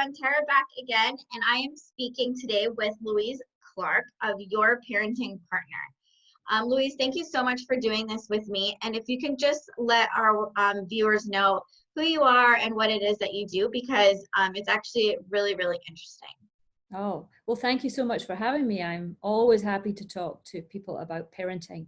everyone, Tara back again, and I am speaking today with Louise Clarke of Your Parenting Partner. Louise, thank you so much for doing this with me, and if you can just let our viewers know who you are and what it is that you do, because it's actually really, really interesting. Oh, well, thank you so much for having me. I'm always happy to talk to people about parenting.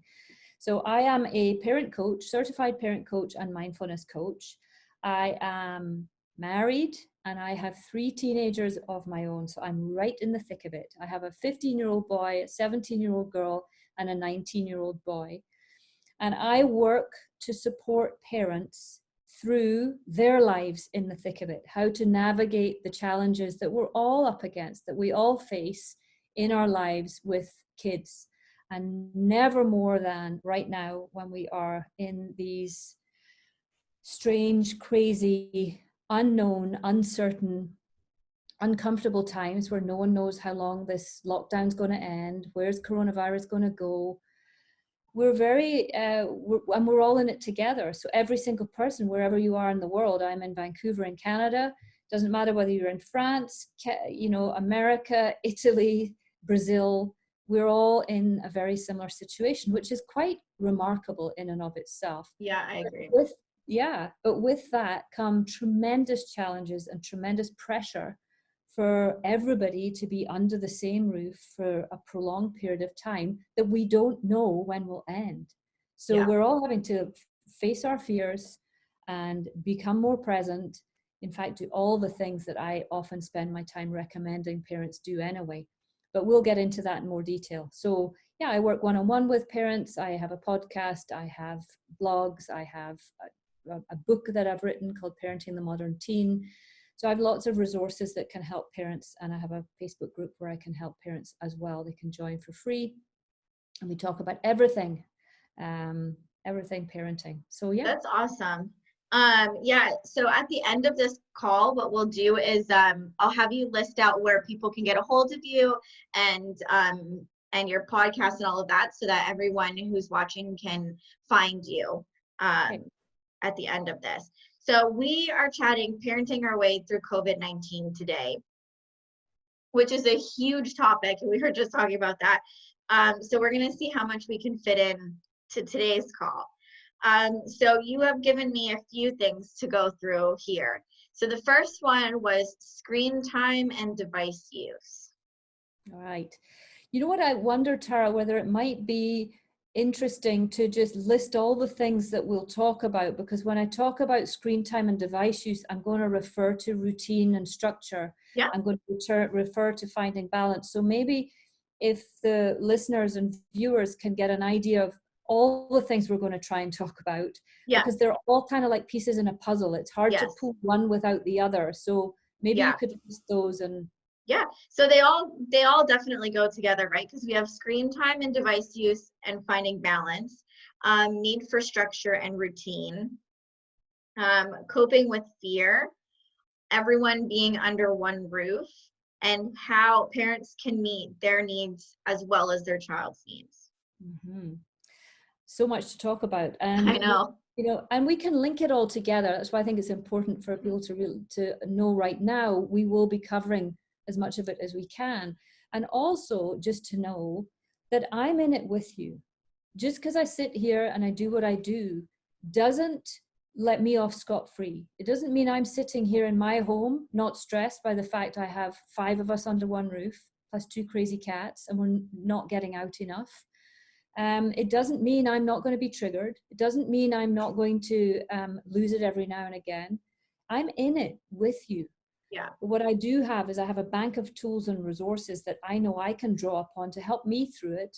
So I am a parent coach, certified parent coach and mindfulness coach. I am married and I have 3 teenagers of my own. So I'm right in the thick of it. I have a 15-year-old boy, a 17-year-old girl, and a 19-year-old boy. And I work to support parents through their lives in the thick of it, how to navigate the challenges that we're all up against, that we all face in our lives with kids. And never more than right now when we are in these strange, crazy, unknown, uncertain, uncomfortable times where no one knows how long this lockdown's going to end, where's coronavirus going to go. We're we're all in it together. So every single person, wherever you are in the world, I'm in Vancouver in Canada, doesn't matter whether you're in France, America, Italy, Brazil, we're all in a very similar situation, which is quite remarkable in and of itself. Yeah, I agree. But with that come tremendous challenges and tremendous pressure for everybody to be under the same roof for a prolonged period of time that we don't know when will end. So we're all having to face our fears and become more present. In fact, do all the things that I often spend my time recommending parents do anyway. But we'll get into that in more detail. So yeah, I work one-on-one with parents. I have a podcast, I have blogs, I have a book that I've written called Parenting the Modern Teen. So I have lots of resources that can help parents, and I have a Facebook group where I can help parents as well. They can join for free, and we talk about everything, everything parenting. So yeah. That's awesome. So at the end of this call, what we'll do is I'll have you list out where people can get a hold of you and your podcast and all of that, so that everyone who's watching can find you at the end of this. So we are chatting parenting our way through COVID-19 today, which is a huge topic. We were just talking about that. So we're going to see how much we can fit in to today's call. So you have given me a few things to go through here. So the first one was screen time and device use. All right. You know what, I wonder, Tara, whether it might be interesting to just list all the things that we'll talk about, because when I talk about screen time and device use, I'm going to refer to routine and structure. Yeah. I'm going to refer to finding balance. So maybe if the listeners and viewers can get an idea of all the things we're going to try and talk about, because they're all kind of like pieces in a puzzle. It's hard to pull one without the other. So maybe you could list those. And yeah, so they all definitely go together, right? Because we have screen time and device use and finding balance, need for structure and routine, coping with fear, everyone being under one roof, and how parents can meet their needs as well as their child's needs. Mm-hmm. So much to talk about. And I know. And we can link it all together. That's why I think it's important for people to know right now, we will be covering as much of it as we can. And also just to know that I'm in it with you. Just because I sit here and I do what I do doesn't let me off scot-free. It doesn't mean I'm sitting here in my home, not stressed by the fact I have 5 of us under one roof, plus 2 crazy cats, and we're not getting out enough. It doesn't mean I'm not going to be triggered. It doesn't mean I'm not going to lose it every now and again. I'm in it with you. Yeah. But what I do have is I have a bank of tools and resources that I know I can draw upon to help me through it.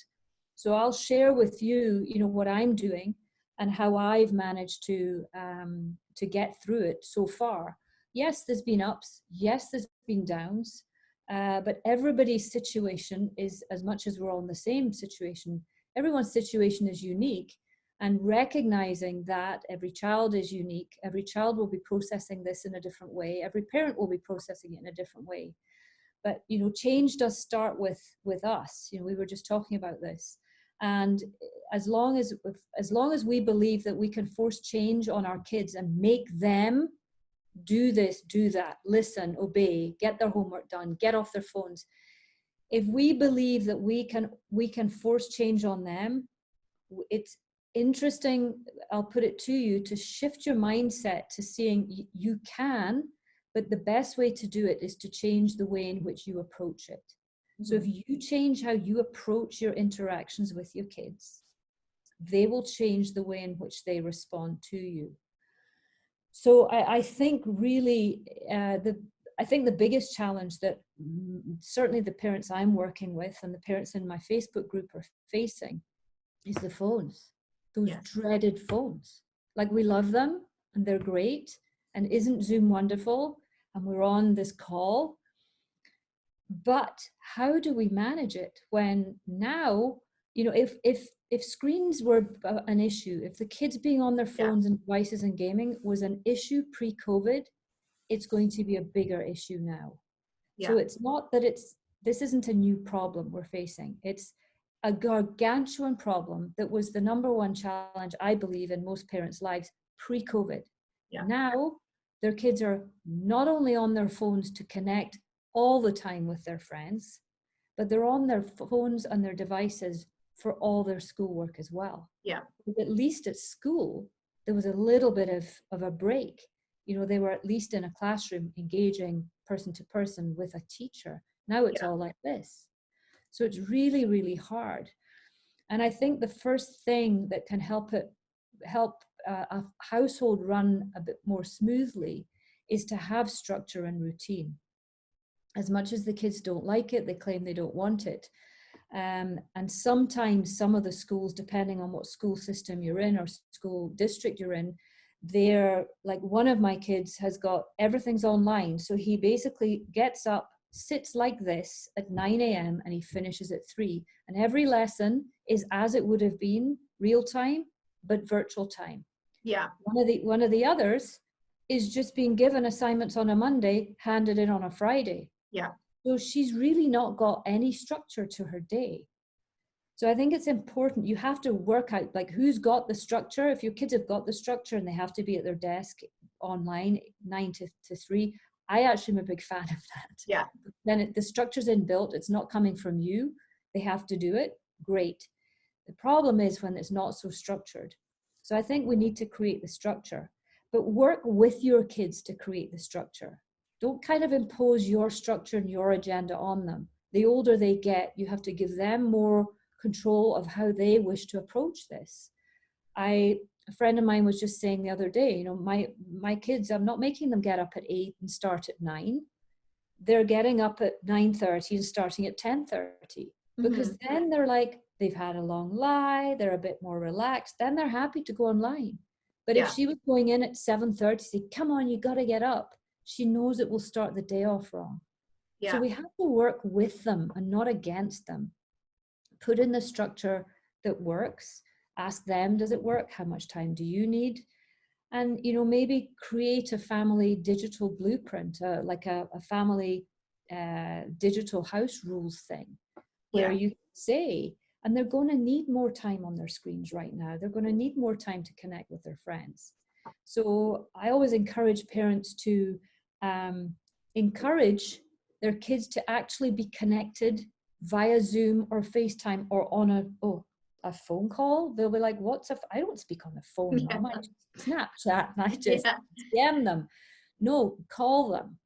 So I'll share with you, what I'm doing and how I've managed to get through it so far. Yes, there's been ups. Yes, there's been downs. But everybody's situation is, as much as we're all in the same situation, everyone's situation is unique. And recognizing that every child is unique, every child will be processing this in a different way, every parent will be processing it in a different way. But change does start with us. We were just talking about this, and as long as we believe that we can force change on our kids and make them do this, do that, listen, obey, get their homework done, get off their phones. If we believe that we can force change on them, it's interesting, I'll put it to you, to shift your mindset to seeing you can, but the best way to do it is to change the way in which you approach it. So if you change how you approach your interactions with your kids, they will change the way in which they respond to you. So I think really I think the biggest challenge that certainly the parents I'm working with and the parents in my Facebook group are facing is the phones, those dreaded phones. Like, we love them and they're great, and isn't Zoom wonderful, and we're on this call, but how do we manage it when now, you know, if screens were an issue, if the kids being on their phones and devices and gaming was an issue pre-COVID, it's going to be a bigger issue now. So it's not that this isn't a new problem we're facing. It's a gargantuan problem that was the number one challenge, I believe, in most parents' lives pre-COVID. Now, their kids are not only on their phones to connect all the time with their friends, but they're on their phones and their devices for all their schoolwork as well. At least at school, there was a little bit of a break. You know, they were at least in a classroom engaging person to person with a teacher. Now it's all like this. So it's really, really hard. And I think the first thing that can help a household run a bit more smoothly is to have structure and routine. As much as the kids don't like it, they claim they don't want it. And sometimes some of the schools, depending on what school system you're in or school district you're in, they're like, one of my kids has got everything's online. So he basically gets up, sits like this at 9 a.m. and he finishes at 3. And every lesson is as it would have been real time, but virtual time. One of the others is just being given assignments on a Monday, handed in on a Friday. So she's really not got any structure to her day. So I think it's important. You have to work out, like, who's got the structure. If your kids have got the structure and they have to be at their desk online 9 to 3, I actually am a big fan of that. Then the structure's inbuilt. It's not coming from you. They have to do it. Great. The problem is when it's not so structured. So I think we need to create the structure, but work with your kids to create the structure. Don't kind of impose your structure and your agenda on them. The older they get, you have to give them more control of how they wish to approach this. A friend of mine was just saying the other day, you know, my kids, I'm not making them get up at 8 and start at 9. They're getting up at 9:30 and starting at 10:30, because then they're like, they've had a long lie, they're a bit more relaxed, then they're happy to go online. But if she was going in at 7:30, say, come on, you got to get up, she knows it will start the day off wrong. So we have to work with them and not against them. Put in the structure that works. Ask them, does it work? How much time do you need? And, you know, maybe create a family digital blueprint, like a family digital house rules thing, where you say, and they're going to need more time on their screens right now. They're going to need more time to connect with their friends. So I always encourage parents to encourage their kids to actually be connected via Zoom or FaceTime or on a phone call. They'll be like, I don't speak on the phone, Mom. I just Snapchat and I just DM them. No, call them.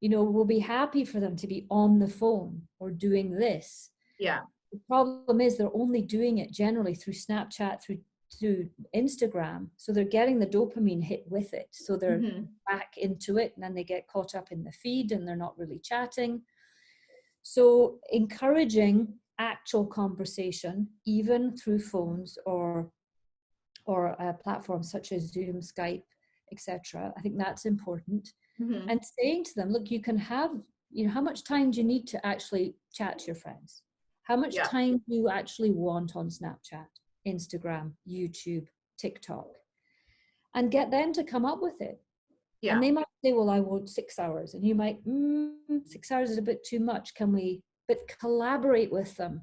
You know, we'll be happy for them to be on the phone or doing this. The problem is they're only doing it generally through Snapchat, through Instagram. So they're getting the dopamine hit with it. So they're back into it, and then they get caught up in the feed and they're not really chatting. So encouraging actual conversation, even through phones or platforms such as Zoom, Skype, etc. I think that's important. And saying to them, look, you can have, you know, how much time do you need to actually chat to your friends? How much time do you actually want on Snapchat, Instagram, YouTube, TikTok? And get them to come up with it. And they might say, well, I want 6 hours. And you might, 6 hours is a bit too much. Can we, but collaborate with them.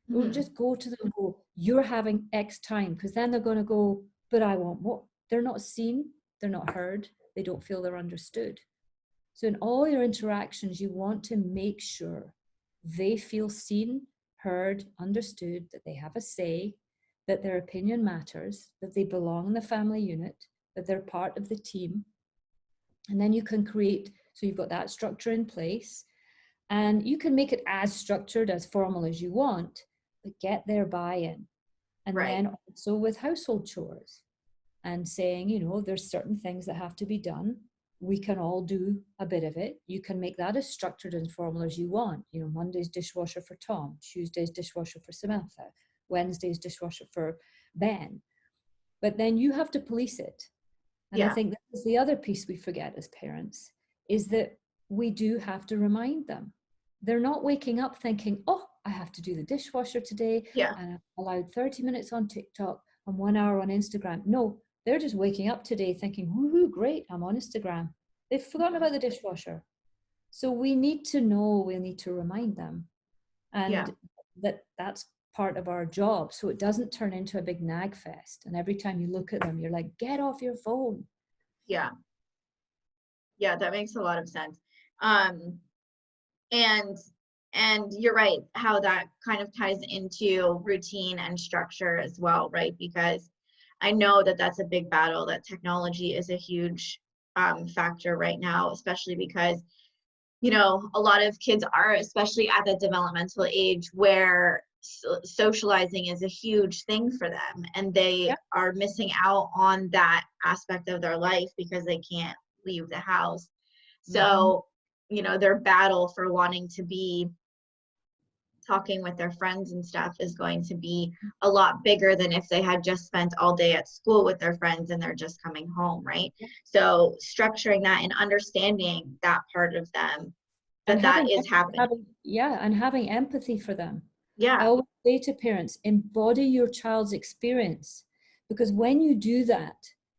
Don't just go to them and go, you're having X time. Because then they're going to go, but I want more. They're not seen. They're not heard. they don't feel they're understood. So in all your interactions, you want to make sure they feel seen, heard, understood, that they have a say, that their opinion matters, that they belong in the family unit, that they're part of the team. And then you can create, so you've got that structure in place, and you can make it as structured, as formal as you want, but get their buy-in. And Right. then also with household chores and saying, you know, there's certain things that have to be done. We can all do a bit of it. You can make that as structured and formal as you want. You know, Monday's dishwasher for Tom, Tuesday's dishwasher for Samantha, Wednesday's dishwasher for Ben. But then you have to police it. And I think that is the other piece we forget as parents, is that we do have to remind them. They're not waking up thinking, oh, I have to do the dishwasher today, and I'm allowed 30 minutes on TikTok and 1 hour on Instagram. No, they're just waking up today thinking, woohoo, great, I'm on Instagram. They've forgotten about the dishwasher. So we need to know, we need to remind them. And that's part of our job. So it doesn't turn into a big nag fest. And every time you look at them, you're like, get off your phone. Yeah, that makes a lot of sense. And you're right, how that kind of ties into routine and structure as well, right? Because I know that that's a big battle, that technology is a huge factor right now, especially because, you know, a lot of kids are, especially at the developmental age, where socializing is a huge thing for them, and they are missing out on that aspect of their life because they can't leave the house. So, you know, their battle for wanting to be talking with their friends and stuff is going to be a lot bigger than if they had just spent all day at school with their friends and they're just coming home, right? So structuring that and understanding that part of them, that is happening. And having empathy for them. Yeah. I always say to parents, embody your child's experience, because when you do that,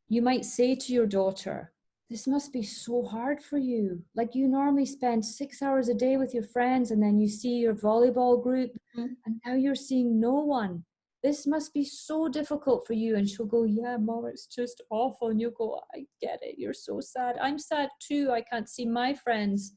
you might say to your daughter, this must be so hard for you. Like, you normally spend 6 hours a day with your friends, and then you see your volleyball group, and now you're seeing no one. This must be so difficult for you. And she'll go, yeah, Mom, it's just awful. And you'll go, I get it. You're so sad. I'm sad too. I can't see my friends.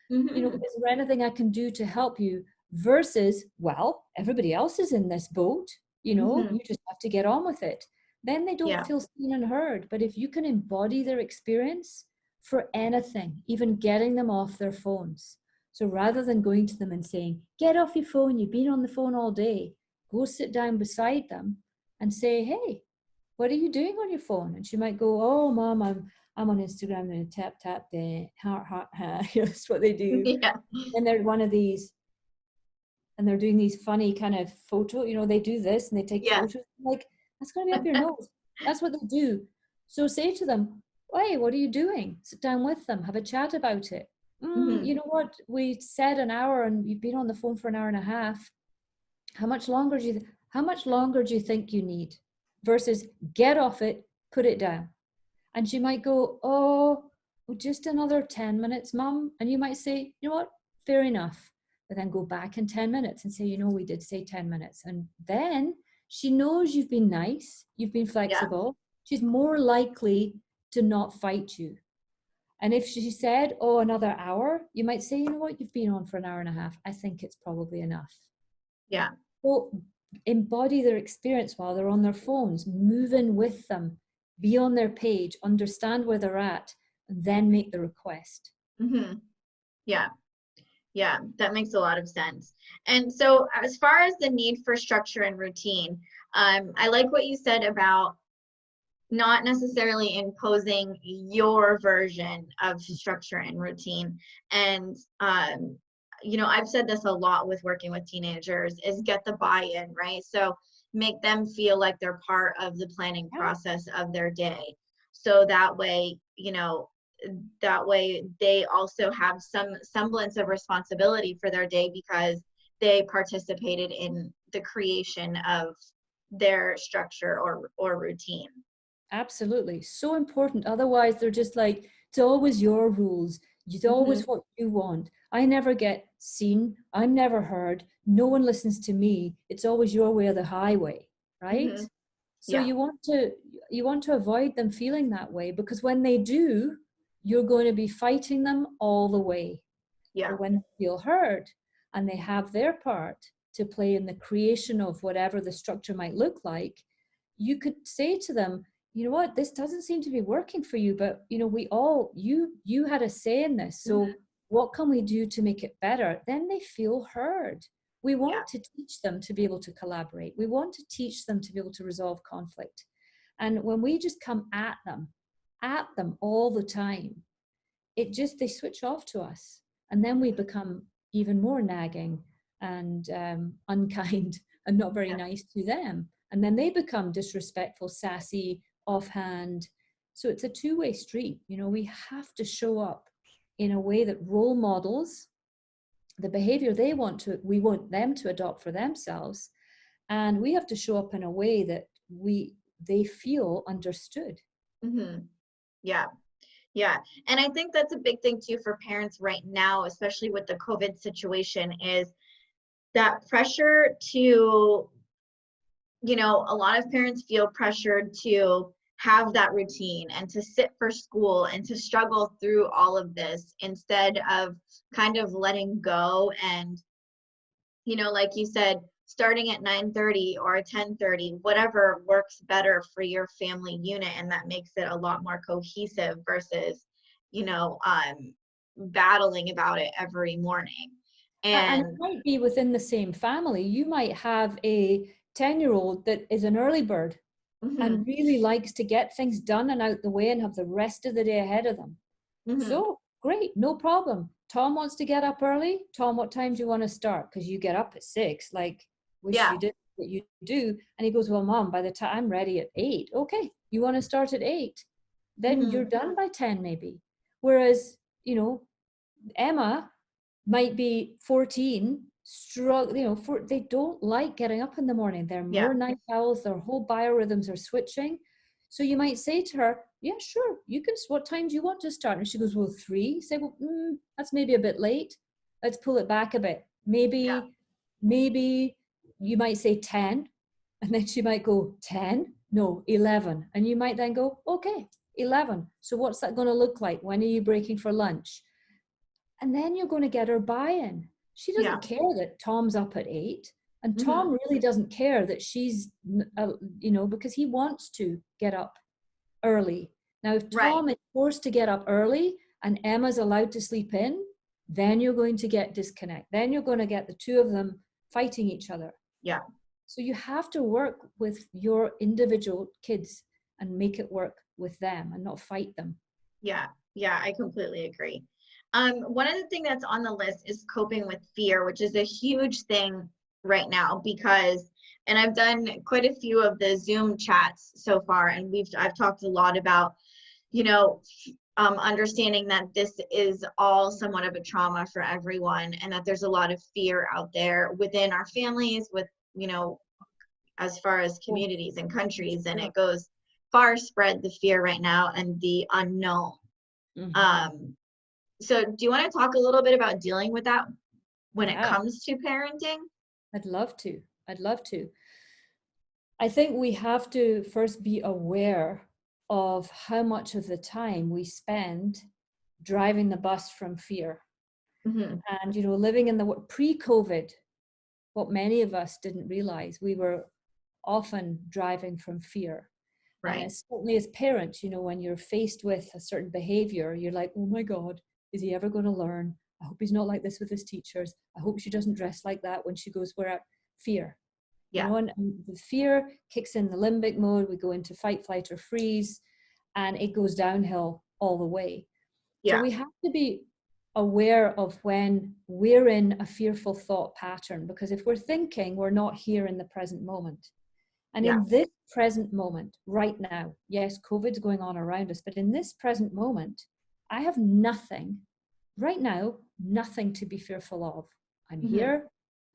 You know, is there anything I can do to help you? Versus, well, everybody else is in this boat. You know, you just have to get on with it. Then they don't feel seen and heard. But if you can embody their experience for anything, even getting them off their phones. So rather than going to them and saying, get off your phone, you've been on the phone all day, go sit down beside them and say, hey, what are you doing on your phone? And she might go, oh, Mom, I'm on Instagram and tap, the heart, heart. That's what they do. And they're one of these, and they're doing these funny kind of photo, you know, they do this and they take photos. Like, that's going to be up your nose. That's what they do. So say to them, hey, what are you doing? Sit down with them, have a chat about it. You know what? We said an hour and you've been on the phone for an hour and a half. How much longer do you think you need? Versus get off it, put it down. And she might go, oh, well, just another 10 minutes, Mom. And you might say, you know what? Fair enough. But then go back in 10 minutes and say, you know, we did say 10 minutes. And then she knows you've been nice, you've been flexible. She's more likely to not fight you. And if she said, oh, another hour, you might say, you know what, you've been on for an hour and a half. I think it's probably enough. Yeah. So embody their experience while they're on their phones, move in with them, be on their page, understand where they're at, and then make the request. Yeah, that makes a lot of sense. And so as far as the need for structure and routine, I like what you said about not necessarily imposing your version of structure and routine. And, you know, I've said this a lot with working with teenagers, is get the buy-in, right? So make them feel like they're part of the planning process of their day. So that way, you know, that way they also have some semblance of responsibility for their day because they participated in the creation of their structure or routine. Absolutely. So important. Otherwise, they're just like, it's always your rules. It's always what you want. I never get seen. I'm never heard. No one listens to me. It's always your way or the highway, right? So you want to avoid them feeling that way, because when they do, you're going to be fighting them all the way. Yeah. But when they feel heard and they have their part to play in the creation of whatever the structure might look like, you could say to them, you know what, this doesn't seem to be working for you, but you know, you had a say in this. So what can we do to make it better? Then they feel heard. We want to teach them to be able to collaborate. We want to teach them to be able to resolve conflict. And when we just come at them all the time, they switch off to us. And then we become even more nagging and unkind and not very nice to them. And then they become disrespectful, sassy, offhand. So it's a two-way street. You know, we have to show up in a way that role models the behavior we want them to adopt for themselves. And we have to show up in a way that they feel understood. Mm-hmm. Yeah. Yeah. And I think that's a big thing too for parents right now, especially with the COVID situation, is that pressure to, you know, a lot of parents feel pressured to have that routine and to sit for school and to struggle through all of this instead of kind of letting go and, you know, like you said, starting at 9:30 or 10:30, whatever works better for your family unit, and that makes it a lot more cohesive versus, you know, battling about it every morning. And it And might be within the same family. You might have a 10-year-old that is an early bird and really likes to get things done and out the way and have the rest of the day ahead of them. So great, no problem. Tom wants to get up early. Tom, what time do you want to start? Because you get up at 6, like wish you did, but you do. And he goes, well, Mom, by the time I'm ready at 8. Okay, you want to start at 8. Then you're done by 10 maybe. Whereas, you know, Emma might be 14, they don't like getting up in the morning. They're more night owls, their whole biorhythms are switching. So you might say to her, yeah, sure, what time do you want to start? And she goes, well, 3. Say, well, that's maybe a bit late. Let's pull it back a bit. Maybe you might say 10, and then she might go, 10? No, 11. And you might then go, okay, 11. So what's that going to look like? When are you breaking for lunch? And then you're going to get her buy-in. She doesn't care that Tom's up at 8. And Tom really doesn't care that she's, because he wants to get up early. Now, if Tom is forced to get up early and Emma's allowed to sleep in, then you're going to get disconnect. Then you're going to get the two of them fighting each other. Yeah. So you have to work with your individual kids and make it work with them and not fight them. Yeah. Yeah, I completely agree. One of the things that's on the list is coping with fear, which is a huge thing right now because, and I've done quite a few of the Zoom chats so far, and I've talked a lot about, you know, understanding that this is all somewhat of a trauma for everyone, and that there's a lot of fear out there within our families, with, you know, as far as communities and countries, and it goes far spread, the fear right now and the unknown. So do you want to talk a little bit about dealing with that when it comes to parenting? I'd love to. I think we have to first be aware of how much of the time we spend driving the bus from fear. And, you know, living in the pre-COVID, what many of us didn't realize, we were often driving from fear. And it's certainly as parents, you know, when you're faced with a certain behavior, you're like, oh my God, is he ever going to learn? I hope he's not like this with his teachers. I hope she doesn't dress like that when she goes, we're at fear. You know, and the fear kicks in the limbic mode. We go into fight, flight, or freeze, and it goes downhill all the way. So we have to be aware of when we're in a fearful thought pattern, because if we're thinking, we're not here in the present moment. And in this present moment, right now, yes, COVID's going on around us, but in this present moment, I have nothing, right now, nothing to be fearful of. I'm here,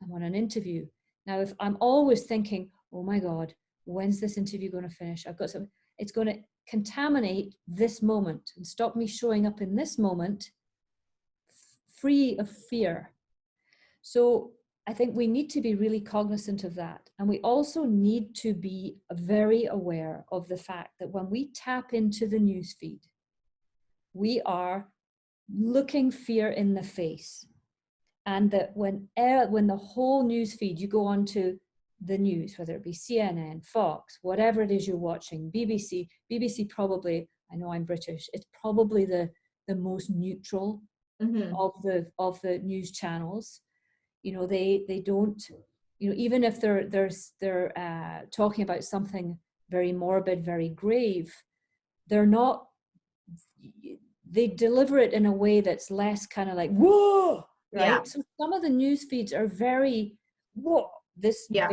I'm on an interview. Now, if I'm always thinking, oh my God, when's this interview going to finish? I've got something, it's going to contaminate this moment and stop me showing up in this moment free of fear. So I think we need to be really cognizant of that. And we also need to be very aware of the fact that when we tap into the newsfeed, we are looking fear in the face. And that when the whole news feed, you go on to the news, whether it be CNN, Fox, whatever it is you're watching, BBC probably, I know I'm British, it's probably the most neutral of the news channels. You know, they don't, you know, even if they're talking about something very morbid, very grave, they're not, they deliver it in a way that's less kind of like, whoa, Yeah. right? So some of the news feeds are very, whoa, Yeah.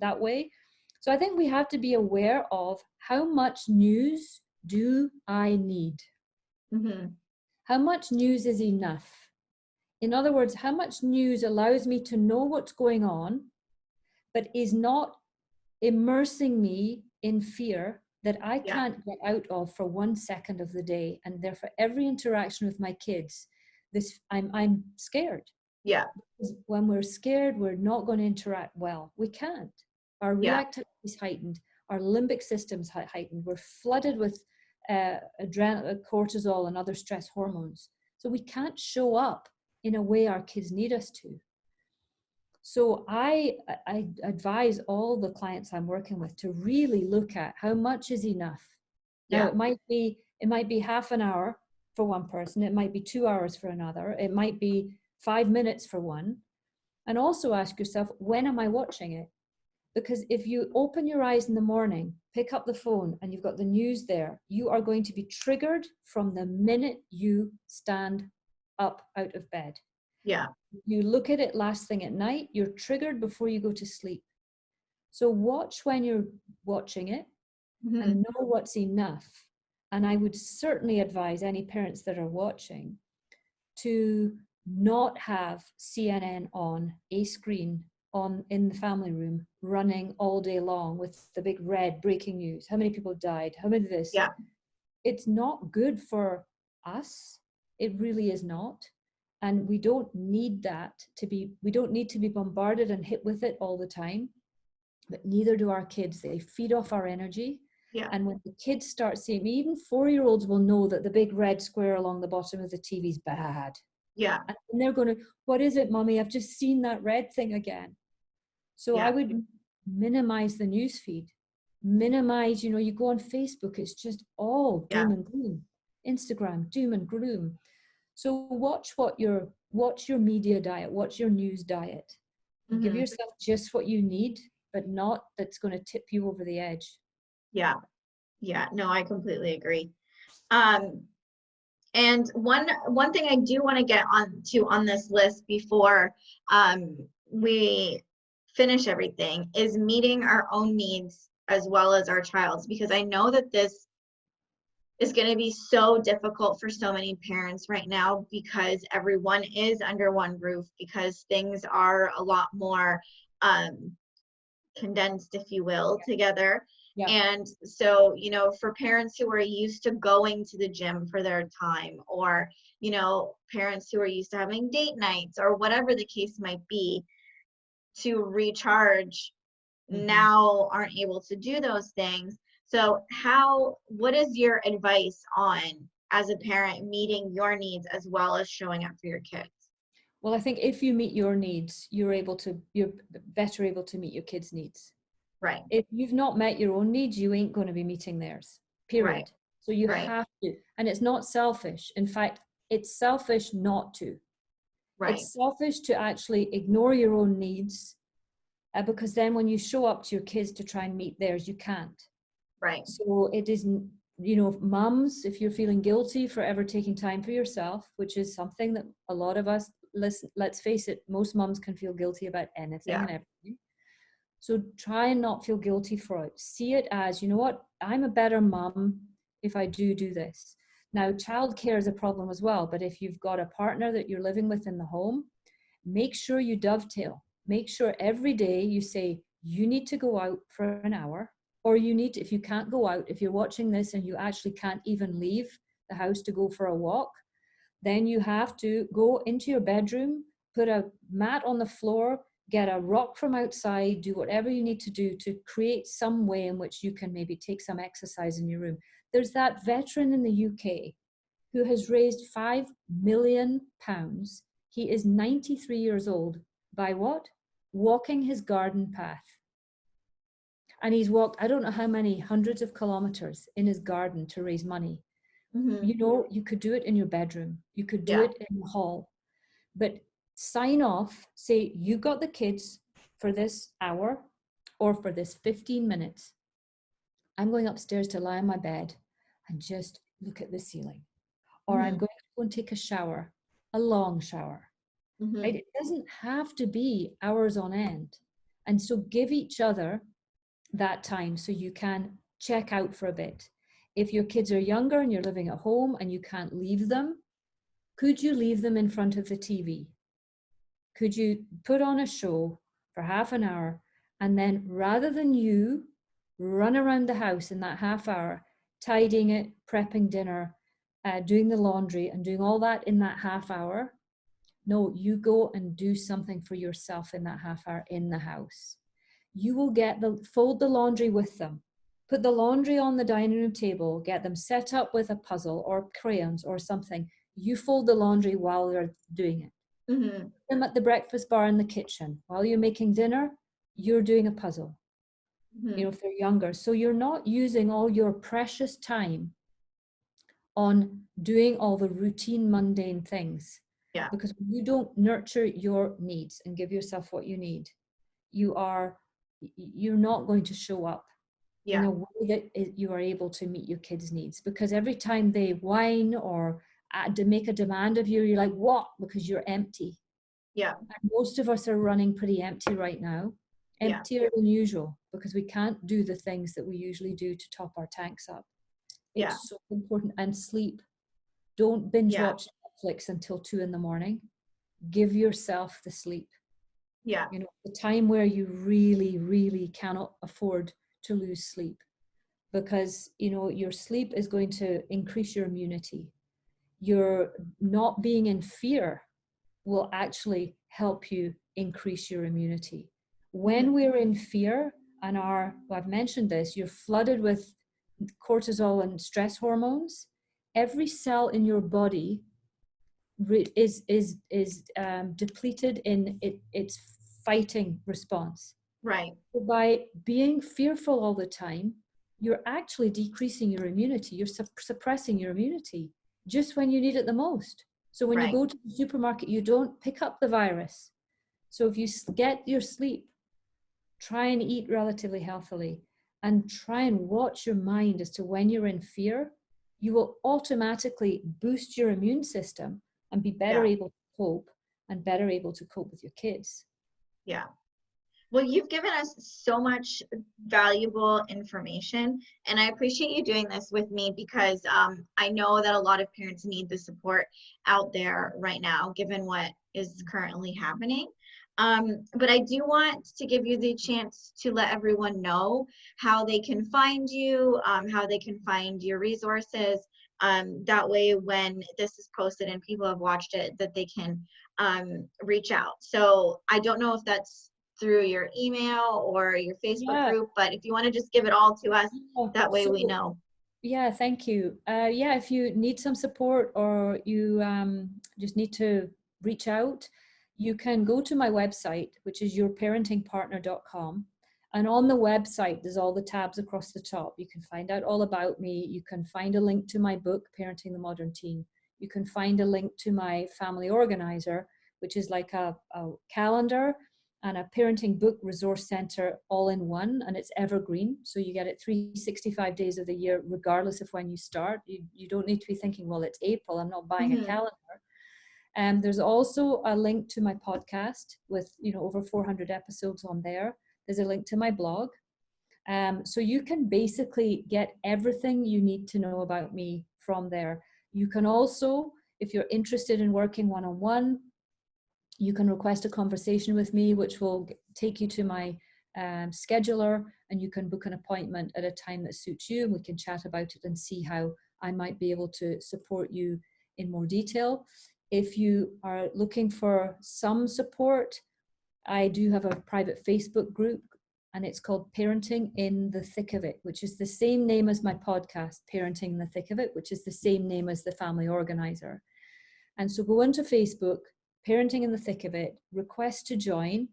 that way. So I think we have to be aware of how much news do I need? How much news is enough? In other words, how much news allows me to know what's going on, but is not immersing me in fear that I Yeah. can't get out of for 1 second of the day. And therefore every interaction with my kids, I'm scared. Yeah. When we're scared, we're not going to interact well. We can't. Our Yeah. reactivity is heightened. Our limbic system's heightened. We're flooded with adrenaline, cortisol, and other stress hormones. So we can't show up in a way our kids need us to. So I advise all the clients I'm working with to really look at how much is enough. Now Yeah. it might be half an hour for one person. It might be 2 hours for another. It might be 5 minutes for one. And also ask yourself, when am I watching it? Because if you open your eyes in the morning, pick up the phone, and you've got the news there, you are going to be triggered from the minute you stand up out of bed. Yeah. You look at it last thing at night, you're triggered before you go to sleep. So watch when you're watching it and know what's enough. And I would certainly advise any parents that are watching to not have CNN on a screen in the family room running all day long with the big red breaking news. How many people died? How many of this? Yeah. It's not good for us. It really is not. And we don't need we don't need to be bombarded and hit with it all the time, but neither do our kids. They feed off our energy. Yeah. And when the kids start seeing, even 4-year-olds will know that the big red square along the bottom of the TV is bad. Yeah. And they're going to, what is it, mommy? I've just seen that red thing again. So Yeah. I would minimize the news feed. Minimize, you go on Facebook, it's just all doom and gloom. Instagram, doom and gloom. So watch your media diet, watch your news diet. Give yourself just what you need, but not that's going to tip you over the edge. Yeah. Yeah. No, I completely agree. And one thing I do want to get on this list before we finish everything is meeting our own needs as well as our child's, because I know that this is going to be so difficult for so many parents right now because everyone is under one roof, because things are a lot more condensed, if you will, together. Yeah. And so, for parents who are used to going to the gym for their time, or, parents who are used to having date nights or whatever the case might be to recharge, now aren't able to do those things. So what is your advice on, as a parent, meeting your needs as well as showing up for your kids? Well, I think if you meet your needs, you're better able to meet your kids' needs. Right. If you've not met your own needs, you ain't going to be meeting theirs, period. Right. So you Right. have to, and it's not selfish. In fact, it's selfish not to. Right. It's selfish to actually ignore your own needs, because then when you show up to your kids to try and meet theirs, you can't. Right. So it isn't, mums, if you're feeling guilty for ever taking time for yourself, which is something that a lot of us, let's face it, most mums can feel guilty about anything and everything. So try and not feel guilty for it. See it as, you know what, I'm a better mum if I do this. Now, childcare is a problem as well, but if you've got a partner that you're living with in the home, make sure you dovetail. Make sure every day you say, you need to go out for an hour, or if you can't go out, if you're watching this and you actually can't even leave the house to go for a walk, then you have to go into your bedroom, put a mat on the floor, get a rock from outside, do whatever you need to do to create some way in which you can maybe take some exercise in your room. There's that veteran in the UK who has raised £5 million. He is 93 years old. By what? Walking his garden path. And he's walked, I don't know how many hundreds of kilometers in his garden to raise money. Mm-hmm. You know, you could do it in your bedroom. You could do Yeah. it in the hall. But sign off, say, you got the kids for this hour or for this 15 minutes. I'm going upstairs to lie on my bed and just look at the ceiling. Or I'm Mm-hmm. going to go and take a shower, a long shower. Mm-hmm. Right? It doesn't have to be hours on end. And so give each other that time so you can check out for a bit. If your kids are younger and you're living at home and you can't leave them, could you leave them in front of the TV? Could you put on a show for half an hour, and then rather than you run around the house in that half hour, tidying it, prepping dinner, doing the laundry and doing all that in that half hour, no, you go and do something for yourself in that half hour in the house. You will fold the laundry with them. Put the laundry on the dining room table, get them set up with a puzzle or crayons or something. You fold the laundry while they're doing it. Mm-hmm. Them at the breakfast bar in the kitchen. While you're making dinner, you're doing a puzzle. Mm-hmm. You know, if they're younger. So you're not using all your precious time on doing all the routine, mundane things. Yeah. Because when you don't nurture your needs and give yourself what you need, you're not going to show up in Yeah. a way that you are able to meet your kids' needs. Because every time they whine or to make a demand of you, you're like, what? Because you're empty. Yeah. And most of us are running pretty empty right now, Yeah. emptier than usual, because we can't do the things that we usually do to top our tanks up. Yeah. It's so important. And sleep. Don't binge Yeah. watch Netflix until 2 a.m. Give yourself the sleep. Yeah. You know, the time where you really, really cannot afford to lose sleep, because, you know, your sleep is going to increase your immunity. Your not being in fear will actually help you increase your immunity. When we're in fear and I've mentioned this, you're flooded with cortisol and stress hormones, every cell in your body is depleted in its fighting response. Right. So by being fearful all the time, you're actually decreasing your immunity. You're suppressing your immunity just when you need it the most. So when you Right. go to the supermarket, you don't pick up the virus. So if you get your sleep, try and eat relatively healthily, and try and watch your mind as to when you're in fear, you will automatically boost your immune system and be better Yeah. able to cope and better able to cope with your kids. Yeah. Well, you've given us so much valuable information, and I appreciate you doing this with me because I know that a lot of parents need the support out there right now, given what is currently happening. But I do want to give you the chance to let everyone know how they can find you, how they can find your resources. That way, when this is posted and people have watched it, that they can reach out. So I don't know if that's through your email or your Facebook group, but if you want to just give it all to us, that way we know. Yeah, thank you. Yeah, if you need some support or you just need to reach out, you can go to my website, which is yourparentingpartner.com. And on the website, there's all the tabs across the top. You can find out all about me. You can find a link to my book, Parenting the Modern Teen. You can find a link to my family organizer, which is like a calendar and a parenting book resource center all in one, and it's evergreen. So you get it 365 days of the year, regardless of when you start. You don't need to be thinking, well, it's April, I'm not buying a calendar. And there's also a link to my podcast with, you know, over 400 episodes on there. There's a link to my blog. So you can basically get everything you need to know about me from there. You can also, if you're interested in working one-on-one, you can request a conversation with me, which will take you to my scheduler, and you can book an appointment at a time that suits you, and we can chat about it and see how I might be able to support you in more detail. If you are looking for some support, I do have a private Facebook group and it's called Parenting in the Thick of It, which is the same name as my podcast, Parenting in the Thick of It, which is the same name as the Family Organizer. And so go into Facebook, Parenting in the Thick of It, request to join.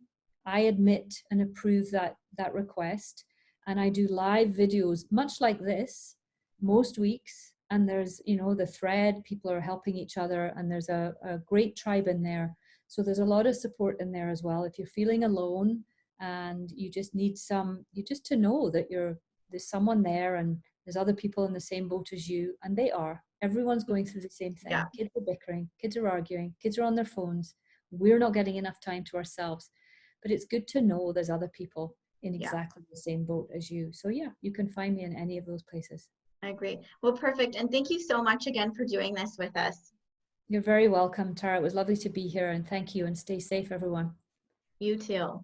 I admit and approve that request. And I do live videos, much like this, most weeks. And there's, the thread, people are helping each other, and there's a great tribe in there. So there's a lot of support in there as well. If you're feeling alone and you just need just to know that there's someone there, and there's other people in the same boat as you, and everyone's going through the same thing. Yeah. Kids are bickering, kids are arguing, kids are on their phones. We're not getting enough time to ourselves. But it's good to know there's other people in exactly the same boat as you. So yeah, you can find me in any of those places. I agree. Well, perfect. And thank you so much again for doing this with us. You're very welcome, Tara. It was lovely to be here, and thank you, and stay safe, everyone. You too.